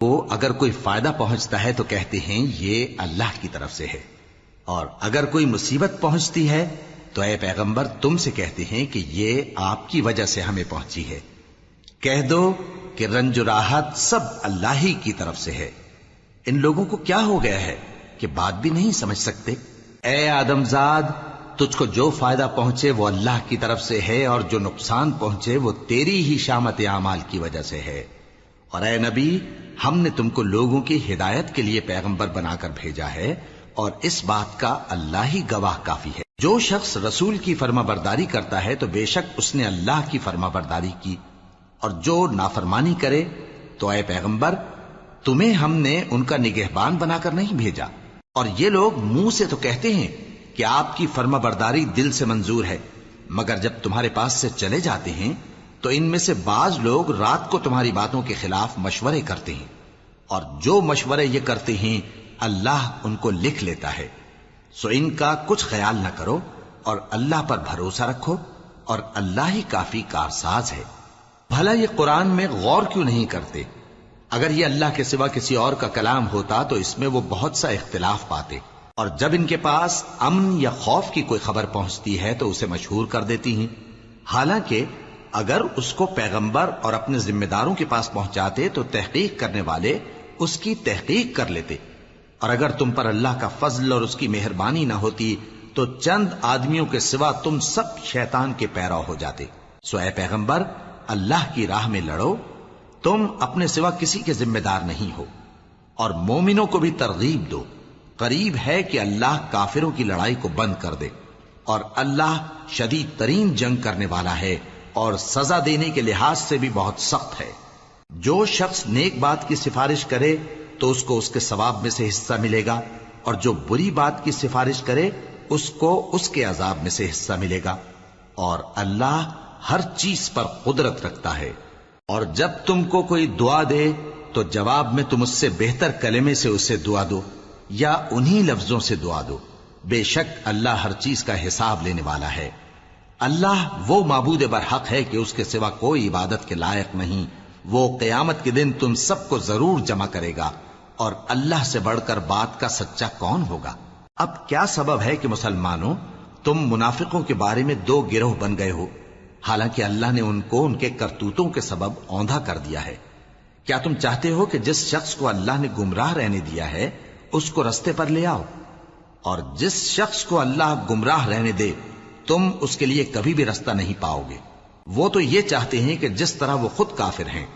وہ اگر کوئی فائدہ پہنچتا ہے تو کہتے ہیں یہ اللہ کی طرف سے ہے، اور اگر کوئی مصیبت پہنچتی ہے تو اے پیغمبر تم سے کہتے ہیں کہ یہ آپ کی وجہ سے ہمیں پہنچی ہے۔ کہہ دو کہ رنج و راحت سب اللہ ہی کی طرف سے ہے۔ ان لوگوں کو کیا ہو گیا ہے کہ بات بھی نہیں سمجھ سکتے؟ اے آدم زاد، تجھ کو جو فائدہ پہنچے وہ اللہ کی طرف سے ہے، اور جو نقصان پہنچے وہ تیری ہی شامت اعمال کی وجہ سے ہے۔ اور اے نبی، ہم نے تم کو لوگوں کی ہدایت کے لیے پیغمبر بنا کر بھیجا ہے، اور اس بات کا اللہ ہی گواہ کافی ہے۔ جو شخص رسول کی فرما برداری کرتا ہے تو بے شک اس نے اللہ کی فرما برداری کی، اور جو نافرمانی کرے تو اے پیغمبر تمہیں ہم نے ان کا نگہبان بنا کر نہیں بھیجا۔ اور یہ لوگ منہ سے تو کہتے ہیں کہ آپ کی فرما برداری دل سے منظور ہے، مگر جب تمہارے پاس سے چلے جاتے ہیں تو ان میں سے بعض لوگ رات کو تمہاری باتوں کے خلاف مشورے کرتے ہیں، اور جو مشورے یہ کرتے ہیں اللہ ان کو لکھ لیتا ہے۔ سو ان کا کچھ خیال نہ کرو اور اللہ پر بھروسہ رکھو، اور اللہ ہی کافی کارساز ہے۔ بھلا یہ قرآن میں غور کیوں نہیں کرتے؟ اگر یہ اللہ کے سوا کسی اور کا کلام ہوتا تو اس میں وہ بہت سا اختلاف پاتے، اور جب ان کے پاس امن یا خوف کی کوئی خبر پہنچتی ہے تو اسے مشہور کر دیتی ہیں، حالانکہ اگر اس کو پیغمبر اور اپنے ذمہ داروں کے پاس پہنچاتے تو تحقیق کرنے والے اس کی تحقیق کر لیتے، اور اگر تم پر اللہ کا فضل اور اس کی مہربانی نہ ہوتی تو چند آدمیوں کے سوا تم سب شیطان کے پیرو ہو جاتے۔ سو اے پیغمبر اللہ کی راہ میں لڑو، تم اپنے سوا کسی کے ذمہ دار نہیں ہو، اور مومنوں کو بھی ترغیب دو۔ قریب ہے کہ اللہ کافروں کی لڑائی کو بند کر دے، اور اللہ شدید ترین جنگ کرنے والا ہے اور سزا دینے کے لحاظ سے بھی بہت سخت ہے۔ جو شخص نیک بات کی سفارش کرے تو اس کو اس کے ثواب میں سے حصہ ملے گا، اور جو بری بات کی سفارش کرے اس کو اس کے عذاب میں سے حصہ ملے گا، اور اللہ ہر چیز پر قدرت رکھتا ہے۔ اور جب تم کو کوئی دعا دے تو جواب میں تم اس سے بہتر کلمے سے اسے دعا دو، یا انہی لفظوں سے دعا دو، بے شک اللہ ہر چیز کا حساب لینے والا ہے۔ اللہ وہ معبود برحق ہے کہ اس کے سوا کوئی عبادت کے لائق نہیں۔ وہ قیامت کے دن تم سب کو ضرور جمع کرے گا، اور اللہ سے بڑھ کر بات کا سچا کون ہوگا؟ اب کیا سبب ہے کہ مسلمانوں تم منافقوں کے بارے میں دو گروہ بن گئے ہو، حالانکہ اللہ نے ان کو ان کے کرتوتوں کے سبب اوندھا کر دیا ہے؟ کیا تم چاہتے ہو کہ جس شخص کو اللہ نے گمراہ رہنے دیا ہے اس کو رستے پر لے آؤ، اور جس شخص کو اللہ گمراہ رہنے دے تم اس کے لیے کبھی بھی رستہ نہیں پاؤ گے؟ وہ تو یہ چاہتے ہیں کہ جس طرح وہ خود کافر ہیں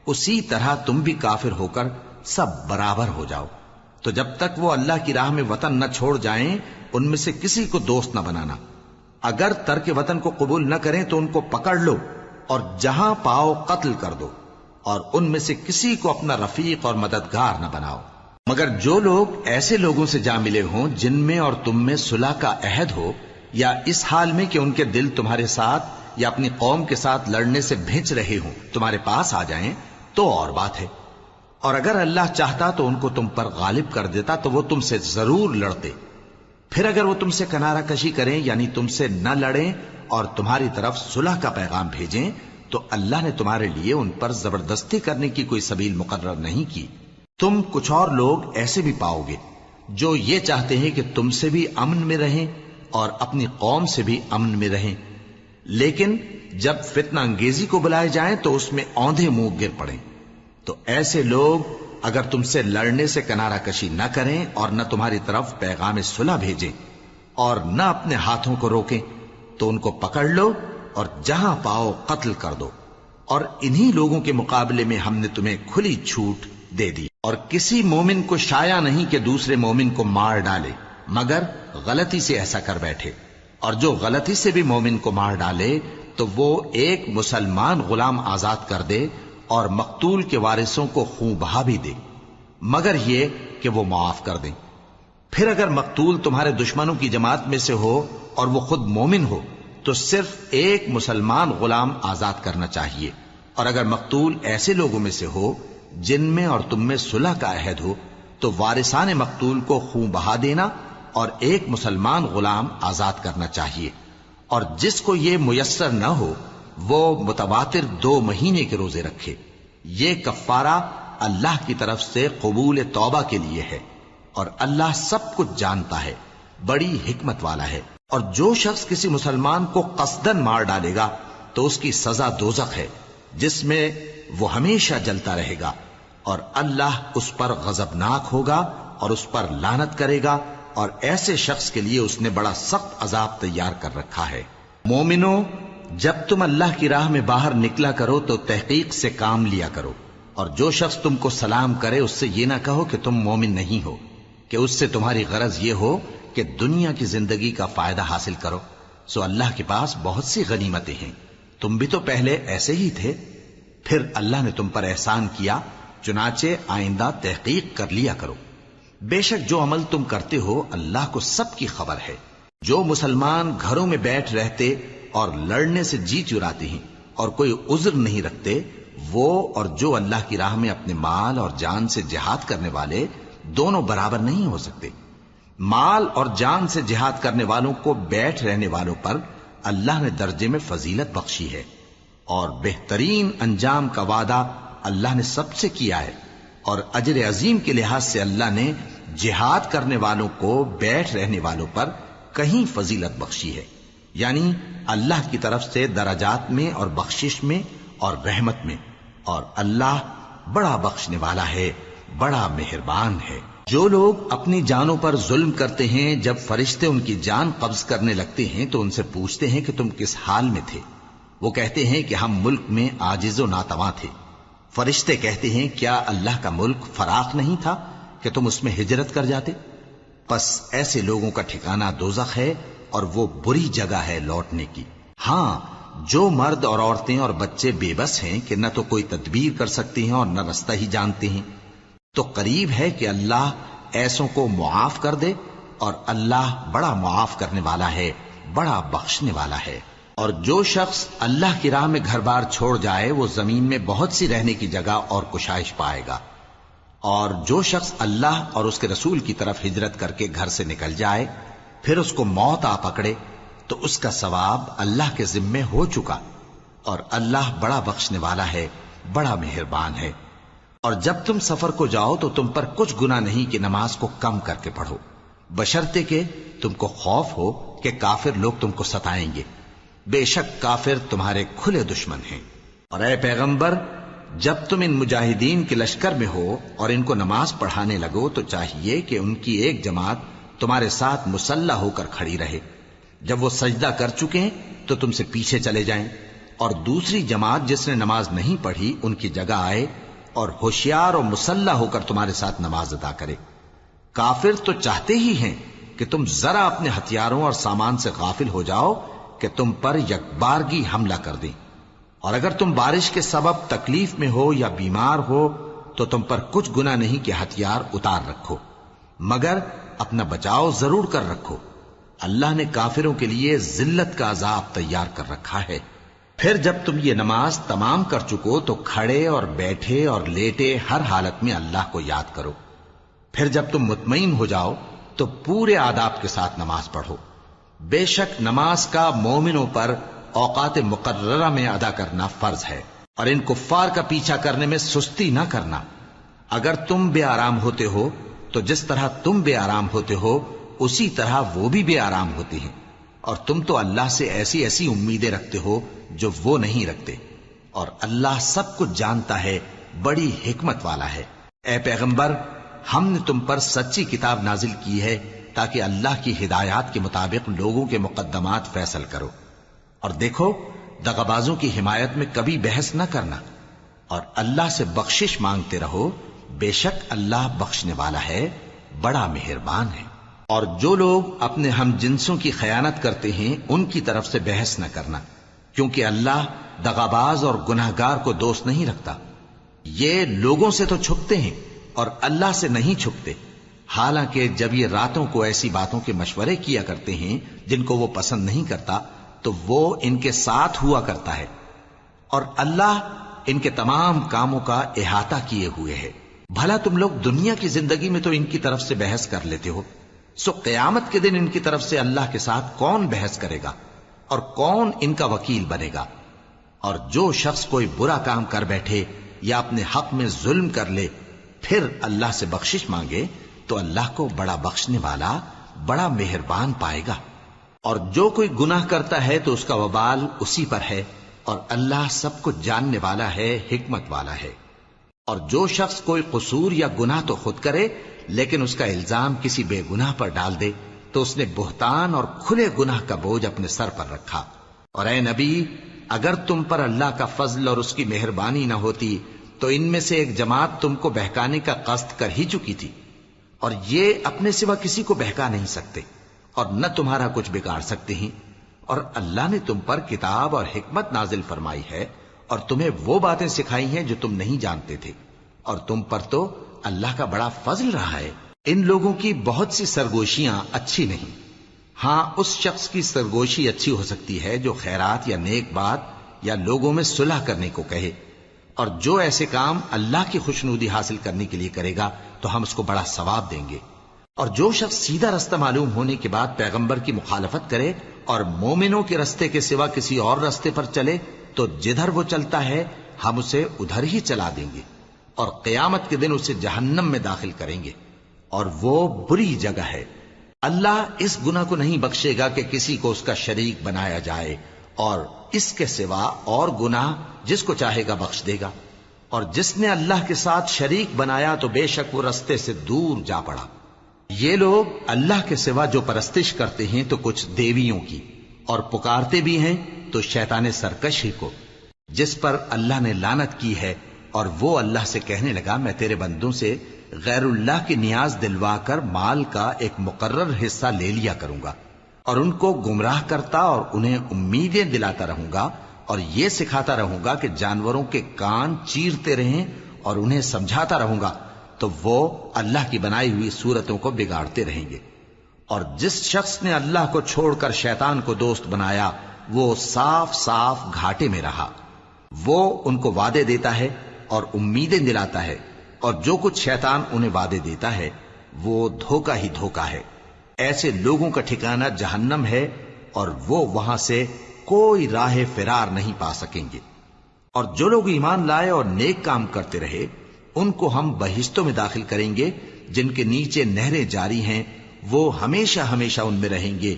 اسی طرح تم بھی کافر ہو کر سب برابر ہو جاؤ۔ تو جب تک وہ اللہ کی راہ میں وطن نہ چھوڑ جائیں ان میں سے کسی کو دوست نہ بنانا۔ اگر ترک وطن کو قبول نہ کریں تو ان کو پکڑ لو اور جہاں پاؤ قتل کر دو، اور ان میں سے کسی کو اپنا رفیق اور مددگار نہ بناؤ، مگر جو لوگ ایسے لوگوں سے جا ملے ہوں جن میں اور تم میں صلح کا عہد ہو، یا اس حال میں کہ ان کے دل تمہارے ساتھ یا اپنی قوم کے ساتھ لڑنے سے بھنچ رہے ہوں تمہارے پاس آ جائیں تو اور بات ہے۔ اور اگر اللہ چاہتا تو ان کو تم پر غالب کر دیتا تو وہ تم سے ضرور لڑتے۔ پھر اگر وہ تم سے کنارہ کشی کریں یعنی تم سے نہ لڑیں اور تمہاری طرف صلح کا پیغام بھیجیں تو اللہ نے تمہارے لیے ان پر زبردستی کرنے کی کوئی سبیل مقرر نہیں کی۔ تم کچھ اور لوگ ایسے بھی پاؤ گے جو یہ چاہتے ہیں کہ تم سے بھی امن میں رہیں اور اپنی قوم سے بھی امن میں رہیں، لیکن جب فتنہ انگیزی کو بلائے جائیں تو اس میں اوندھے منہ گر پڑیں۔ تو ایسے لوگ اگر تم سے لڑنے سے کنارہ کشی نہ کریں اور نہ تمہاری طرف پیغام صلح بھیجیں اور نہ اپنے ہاتھوں کو روکیں تو ان کو پکڑ لو اور جہاں پاؤ قتل کر دو، اور انہی لوگوں کے مقابلے میں ہم نے تمہیں کھلی چھوٹ دے دی۔ اور کسی مومن کو شایع نہیں کہ دوسرے مومن کو مار ڈالے مگر غلطی سے ایسا کر بیٹھے، اور جو غلطی سے بھی مومن کو مار ڈالے تو وہ ایک مسلمان غلام آزاد کر دے اور مقتول کے وارثوں کو خون بہا بھی دے، مگر یہ کہ وہ معاف کر دیں۔ پھر اگر مقتول تمہارے دشمنوں کی جماعت میں سے ہو اور وہ خود مومن ہو تو صرف ایک مسلمان غلام آزاد کرنا چاہیے، اور اگر مقتول ایسے لوگوں میں سے ہو جن میں اور تم میں صلح کا عہد ہو تو وارثان مقتول کو خون بہا دینا اور ایک مسلمان غلام آزاد کرنا چاہیے، اور جس کو یہ میسر نہ ہو وہ متواتر 2 مہینے کے روزے رکھے۔ یہ کفارہ اللہ کی طرف سے قبول توبہ کے لیے ہے، اور اللہ سب کچھ جانتا ہے، بڑی حکمت والا ہے۔ اور جو شخص کسی مسلمان کو قصدن مار ڈالے گا تو اس کی سزا دوزخ ہے، جس میں وہ ہمیشہ جلتا رہے گا، اور اللہ اس پر غضبناک ہوگا اور اس پر لعنت کرے گا، اور ایسے شخص کے لیے اس نے بڑا سخت عذاب تیار کر رکھا ہے۔ مومنو، جب تم اللہ کی راہ میں باہر نکلا کرو تو تحقیق سے کام لیا کرو، اور جو شخص تم کو سلام کرے اس سے یہ نہ کہو کہ تم مومن نہیں ہو، کہ اس سے تمہاری غرض یہ ہو کہ دنیا کی زندگی کا فائدہ حاصل کرو۔ سو اللہ کے پاس بہت سی غنیمتیں ہیں، تم بھی تو پہلے ایسے ہی تھے، پھر اللہ نے تم پر احسان کیا، چنانچہ آئندہ تحقیق کر لیا کرو۔ بے شک جو عمل تم کرتے ہو اللہ کو سب کی خبر ہے۔ جو مسلمان گھروں میں بیٹھ رہتے اور لڑنے سے جی چراتے ہیں اور کوئی عذر نہیں رکھتے، وہ اور جو اللہ کی راہ میں اپنے مال اور جان سے جہاد کرنے والے دونوں برابر نہیں ہو سکتے۔ مال اور جان سے جہاد کرنے والوں کو بیٹھ رہنے والوں پر اللہ نے درجے میں فضیلت بخشی ہے، اور بہترین انجام کا وعدہ اللہ نے سب سے کیا ہے، اور اجر عظیم کے لحاظ سے اللہ نے جہاد کرنے والوں کو بیٹھ رہنے والوں پر کہیں فضیلت بخشی ہے، یعنی اللہ کی طرف سے درجات میں اور بخشش میں اور رحمت میں، اور اللہ بڑا بخشنے والا ہے، بڑا مہربان ہے۔ جو لوگ اپنی جانوں پر ظلم کرتے ہیں، جب فرشتے ان کی جان قبض کرنے لگتے ہیں تو ان سے پوچھتے ہیں کہ تم کس حال میں تھے؟ وہ کہتے ہیں کہ ہم ملک میں عاجز و ناتواں تھے۔ فرشتے کہتے ہیں کیا اللہ کا ملک فراخ نہیں تھا کہ تم اس میں ہجرت کر جاتے؟ پس ایسے لوگوں کا ٹھکانہ دوزخ ہے، اور وہ بری جگہ ہے لوٹنے کی۔ ہاں، جو مرد اور عورتیں اور بچے بے بس ہیں کہ نہ تو کوئی تدبیر کر سکتے ہیں اور نہ رستہ ہی جانتے ہیں، تو قریب ہے کہ اللہ ایسوں کو معاف کر دے، اور اللہ بڑا معاف کرنے والا ہے، بڑا بخشنے والا ہے۔ اور جو شخص اللہ کی راہ میں گھر بار چھوڑ جائے وہ زمین میں بہت سی رہنے کی جگہ اور کشائش پائے گا، اور جو شخص اللہ اور اس کے رسول کی طرف ہجرت کر کے گھر سے نکل جائے پھر اس کو موت آ پکڑے تو اس کا ثواب اللہ کے ذمے ہو چکا، اور اللہ بڑا بخشنے والا ہے، بڑا مہربان ہے۔ اور جب تم سفر کو جاؤ تو تم پر کچھ گناہ نہیں کہ نماز کو کم کر کے پڑھو، بشرطے کہ تم کو خوف ہو کہ کافر لوگ تم کو ستائیں گے، بے شک کافر تمہارے کھلے دشمن ہیں۔ اور اے پیغمبر، جب تم ان مجاہدین کے لشکر میں ہو اور ان کو نماز پڑھانے لگو تو چاہیے کہ ان کی ایک جماعت تمہارے ساتھ مسلح ہو کر کھڑی رہے، جب وہ سجدہ کر چکے ہیں تو تم سے پیچھے چلے جائیں، اور دوسری جماعت جس نے نماز نہیں پڑھی ان کی جگہ آئے اور ہوشیار اور مسلح ہو کر تمہارے ساتھ نماز ادا کرے۔ کافر تو چاہتے ہی ہیں کہ تم ذرا اپنے ہتھیاروں اور سامان سے غافل ہو جاؤ کہ تم پر یکبارگی حملہ کر دیں، اور اگر تم بارش کے سبب تکلیف میں ہو یا بیمار ہو تو تم پر کچھ گناہ نہیں کہ ہتھیار اتار رکھو، مگر اپنا بچاؤ ضرور کر رکھو، اللہ نے کافروں کے لیے ذلت کا عذاب تیار کر رکھا ہے۔ پھر جب تم یہ نماز تمام کر چکو تو کھڑے اور بیٹھے اور لیٹے ہر حالت میں اللہ کو یاد کرو، پھر جب تم مطمئن ہو جاؤ تو پورے آداب کے ساتھ نماز پڑھو۔ بے شک نماز کا مومنوں پر اوقات مقررہ میں ادا کرنا فرض ہے، اور ان کفار کا پیچھا کرنے میں سستی نہ کرنا۔ اگر تم بے آرام ہوتے ہو تو جس طرح تم بے آرام ہوتے ہو اسی طرح وہ بھی بے آرام ہوتے ہیں، اور تم تو اللہ سے ایسی ایسی امیدیں رکھتے ہو جو وہ نہیں رکھتے، اور اللہ سب کچھ جانتا ہے، بڑی حکمت والا ہے۔ اے پیغمبر، ہم نے تم پر سچی کتاب نازل کی ہے تاکہ اللہ کی ہدایات کے مطابق لوگوں کے مقدمات فیصل کرو، اور دیکھو دغابازوں کی حمایت میں کبھی بحث نہ کرنا، اور اللہ سے بخشش مانگتے رہو، بے شک اللہ بخشنے والا ہے، بڑا مہربان ہے۔ اور جو لوگ اپنے ہم جنسوں کی خیانت کرتے ہیں ان کی طرف سے بحث نہ کرنا، کیونکہ اللہ دغاباز اور گناہگار کو دوست نہیں رکھتا۔ یہ لوگوں سے تو چھپتے ہیں اور اللہ سے نہیں چھپتے، حالانکہ جب یہ راتوں کو ایسی باتوں کے مشورے کیا کرتے ہیں جن کو وہ پسند نہیں کرتا تو وہ ان کے ساتھ ہوا کرتا ہے، اور اللہ ان کے تمام کاموں کا احاطہ کیے ہوئے ہے۔ بھلا تم لوگ دنیا کی زندگی میں تو ان کی طرف سے بحث کر لیتے ہو، سو قیامت کے دن ان کی طرف سے اللہ کے ساتھ کون بحث کرے گا اور کون ان کا وکیل بنے گا؟ اور جو شخص کوئی برا کام کر بیٹھے یا اپنے حق میں ظلم کر لے پھر اللہ سے بخشش مانگے تو اللہ کو بڑا بخشنے والا بڑا مہربان پائے گا۔ اور جو کوئی گناہ کرتا ہے تو اس کا وبال اسی پر ہے، اور اللہ سب کچھ جاننے والا ہے، حکمت والا ہے۔ اور جو شخص کوئی قصور یا گناہ تو خود کرے لیکن اس کا الزام کسی بے گناہ پر ڈال دے تو اس نے بہتان اور کھلے گناہ کا بوجھ اپنے سر پر رکھا۔ اور اے نبی، اگر تم پر اللہ کا فضل اور اس کی مہربانی نہ ہوتی تو ان میں سے ایک جماعت تم کو بہکانے کا قصد کر ہی چکی تھی، اور یہ اپنے سوا کسی کو بہکا نہیں سکتے اور نہ تمہارا کچھ بگاڑ سکتے ہیں۔ اور اللہ نے تم پر کتاب اور حکمت نازل فرمائی ہے اور تمہیں وہ باتیں سکھائی ہیں جو تم نہیں جانتے تھے، اور تم پر تو اللہ کا بڑا فضل رہا ہے۔ ان لوگوں کی بہت سی سرگوشیاں اچھی نہیں، ہاں اس شخص کی سرگوشی اچھی ہو سکتی ہے جو خیرات یا نیک بات یا لوگوں میں صلح کرنے کو کہے، اور جو ایسے کام اللہ کی خوشنودی حاصل کرنے کے لیے کرے گا تو ہم اس کو بڑا ثواب دیں گے۔ اور جو شخص سیدھا رستہ معلوم ہونے کے بعد پیغمبر کی مخالفت کرے اور مومنوں کے رستے کے سوا کسی اور رستے پر چلے تو جدھر وہ چلتا ہے ہم اسے ادھر ہی چلا دیں گے، اور قیامت کے دن اسے جہنم میں داخل کریں گے، اور وہ بری جگہ ہے۔ اللہ اس گناہ کو نہیں بخشے گا کہ کسی کو اس کا شریک بنایا جائے، اور اس کے سوا اور گناہ جس کو چاہے گا بخش دے گا، اور جس نے اللہ کے ساتھ شریک بنایا تو بے شک وہ رستے سے دور جا پڑا۔ یہ لوگ اللہ کے سوا جو پرستش کرتے ہیں تو کچھ دیویوں کی، اور پکارتے بھی ہیں تو شیطان سرکش ہی کو، جس پر اللہ نے لعنت کی ہے، اور وہ اللہ سے کہنے لگا میں تیرے بندوں سے غیر اللہ کی نیاز دلوا کر مال کا ایک مقرر حصہ لے لیا کروں گا، اور ان کو گمراہ کرتا اور انہیں امیدیں دلاتا رہوں گا، اور یہ سکھاتا رہوں گا کہ جانوروں کے کان چیرتے رہیں، اور انہیں سمجھاتا رہوں گا تو وہ اللہ کی بنائی ہوئی صورتوں کو بگاڑتے رہیں گے۔ اور جس شخص نے اللہ کو چھوڑ کر شیطان کو دوست بنایا وہ صاف صاف گھاٹے میں رہا۔ وہ ان کو وعدے دیتا ہے اور امیدیں دلاتا ہے، اور جو کچھ شیطان انہیں وعدے دیتا ہے وہ دھوکہ ہی دھوکہ ہے۔ ایسے لوگوں کا ٹھکانہ جہنم ہے، اور وہ وہاں سے کوئی راہ فرار نہیں پا سکیں گے۔ اور جو لوگ ایمان لائے اور نیک کام کرتے رہے ان کو ہم بہشتوں میں داخل کریں گے جن کے نیچے نہریں جاری ہیں، وہ ہمیشہ ہمیشہ ان میں رہیں گے۔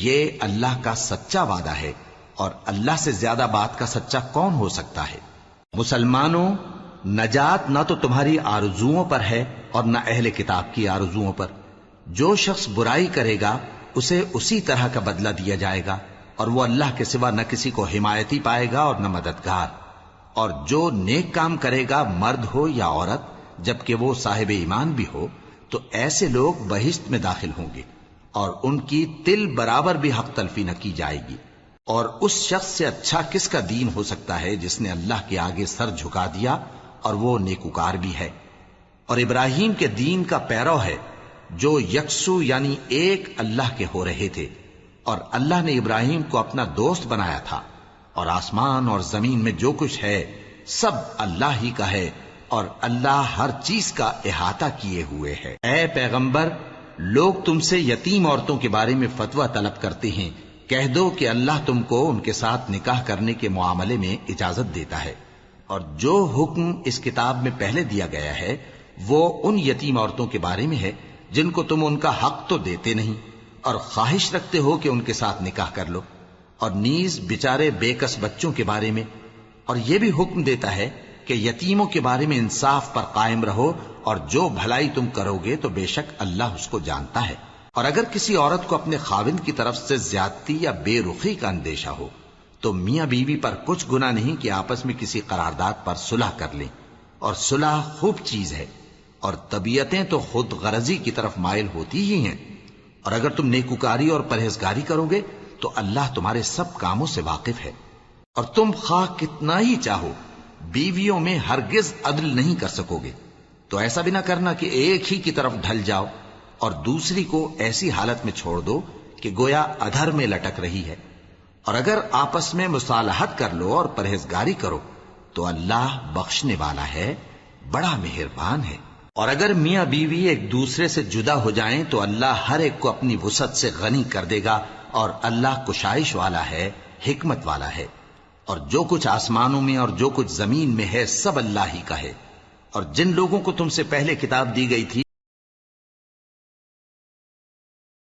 یہ اللہ کا سچا وعدہ ہے، اور اللہ سے زیادہ بات کا سچا کون ہو سکتا ہے؟ مسلمانوں، نجات نہ تو تمہاری آرزوؤں پر ہے اور نہ اہل کتاب کی آرزوؤں پر۔ جو شخص برائی کرے گا اسے اسی طرح کا بدلہ دیا جائے گا، اور وہ اللہ کے سوا نہ کسی کو حمایتی پائے گا اور نہ مددگار۔ اور جو نیک کام کرے گا مرد ہو یا عورت جبکہ وہ صاحب ایمان بھی ہو تو ایسے لوگ بہشت میں داخل ہوں گے، اور ان کی تل برابر بھی حق تلفی نہ کی جائے گی۔ اور اس شخص سے اچھا کس کا دین ہو سکتا ہے جس نے اللہ کے آگے سر جھکا دیا اور وہ نیکوکار بھی ہے، اور ابراہیم کے دین کا پیرو ہے جو یکسو یعنی ایک اللہ کے ہو رہے تھے، اور اللہ نے ابراہیم کو اپنا دوست بنایا تھا۔ اور آسمان اور زمین میں جو کچھ ہے سب اللہ ہی کا ہے، اور اللہ ہر چیز کا احاطہ کیے ہوئے ہے۔ اے پیغمبر، لوگ تم سے یتیم عورتوں کے بارے میں فتویٰ طلب کرتے ہیں، کہہ دو کہ اللہ تم کو ان کے ساتھ نکاح کرنے کے معاملے میں اجازت دیتا ہے، اور جو حکم اس کتاب میں پہلے دیا گیا ہے وہ ان یتیم عورتوں کے بارے میں ہے جن کو تم ان کا حق تو دیتے نہیں، اور خواہش رکھتے ہو کہ ان کے ساتھ نکاح کر لو، اور نیز بیچارے بے کس بچوں کے بارے میں۔ اور یہ بھی حکم دیتا ہے کہ یتیموں کے بارے میں انصاف پر قائم رہو، اور جو بھلائی تم کرو گے تو بے شک اللہ اس کو جانتا ہے۔ اور اگر کسی عورت کو اپنے خاوند کی طرف سے زیادتی یا بے رخی کا اندیشہ ہو تو میاں بیوی پر کچھ گناہ نہیں کہ آپس میں کسی قرارداد پر صلح کر لیں، اور صلح خوب چیز ہے، اور طبیعتیں تو خود غرضی کی طرف مائل ہوتی ہی ہیں۔ اور اگر تم نیکوکاری اور پرہیزگاری کرو گے تو اللہ تمہارے سب کاموں سے واقف ہے۔ اور تم خواہ کتنا ہی چاہو بیویوں میں ہرگز عدل نہیں کر سکو گے، تو ایسا بھی نہ کرنا کہ ایک ہی کی طرف ڈھل جاؤ اور دوسری کو ایسی حالت میں چھوڑ دو کہ گویا ادھر میں لٹک رہی ہے۔ اور اگر آپس میں مصالحت کر لو اور پرہیزگاری کرو تو اللہ بخشنے والا ہے، بڑا مہربان ہے۔ اور اگر میاں بیوی ایک دوسرے سے جدا ہو جائیں تو اللہ ہر ایک کو اپنی وسعت سے غنی کر دے گا، اور اللہ کشائش والا ہے، حکمت والا ہے۔ اور جو کچھ آسمانوں میں اور جو کچھ زمین میں ہے سب اللہ ہی کا ہے، اور جن لوگوں کو تم سے پہلے کتاب دی گئی تھی